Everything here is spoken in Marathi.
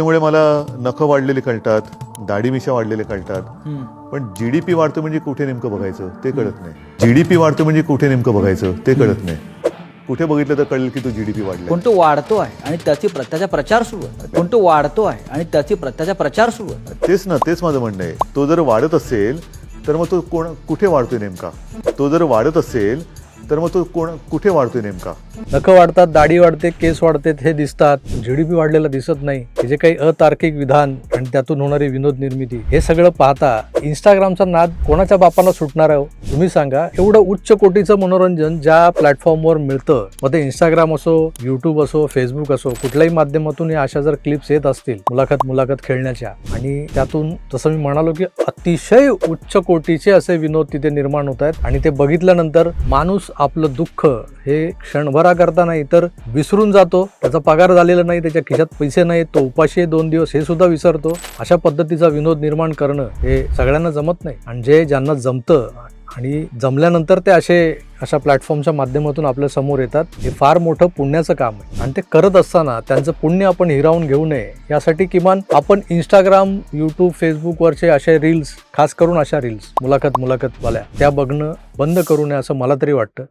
मोबाईलमुळे मला नखं वाढलेले कळतात, दाढी मिशा वाढलेले कळतात, पण जीडीपी वाढतो म्हणजे कुठे नेमकं बघायचं ते कळत नाही. जीडीपी वाढतो म्हणजे कुठे नेमकं बघायचं ते कळत नाही. कुठे बघितलं तर कळेल की तो जीडीपी वाढला. पण तो वाढतो आहे आणि त्याचा प्रचार सुरू आहे. पण तो वाढतो आहे आणि त्याचा प्रचार सुरू आहे. तेच माझं म्हणणं आहे. तो जर वाढत असेल तर मग तो कुठे वाढतोय नेमका? तो जर वाढत असेल तर मग तो कुठे वाढतोय नेमका? नखं वाढतात, दाढी वाढते, केस वाढते हे दिसतात, जीडीपी वाढलेला दिसत नाही. हे जे काही अतार्किक विधान आणि त्यातून होणारी विनोद निर्मिती हे सगळं पाहता इंस्टाग्रामचा नाद कोणाच्या बापाला सुटणार आहे? तुम्ही सांगा. एवढं उच्च कोटीचं मनोरंजन ज्या प्लॅटफॉर्मवर मिळतं, मग ते इंस्टाग्राम असो, युट्यूब असो, फेसबुक असो, कुठल्याही माध्यमातून या अशा जर क्लिप्स येत असतील मुलाखत खेळण्याच्या, आणि त्यातून तसं मी म्हणालो की अतिशय उच्च कोटीचे असे विनोद तिथे निर्माण होत आहेत, आणि ते बघितल्यानंतर माणूस आपलं दुःख हे क्षणभराकरता नाही तर विसरून जातो. त्याचा पगार झालेला नाही, त्याच्या खिशात पैसे नाही, तो उपाशी आहे 2 दिवस हे सुद्धा विसरतो. अशा पद्धतीचा विनोद निर्माण करणं हे सगळ्यांना जमत नाही, आणि ज्यांना जमतं आणि जमल्यानंतर ते अशा प्लॅटफॉर्मच्या माध्यमातून आपल्या समोर येतात, हे फार मोठं पुण्याचं काम आहे. आणि ते करत असताना त्यांचं पुण्य आपण हिरावून घेऊ नये यासाठी किमान आपण इंस्टाग्राम, युट्यूब, फेसबुकवरचे असे रील्स, खास करून अशा रील्स मुलाखत वाल्या त्या बघणं बंद करू नये असं मला तरी वाटतं.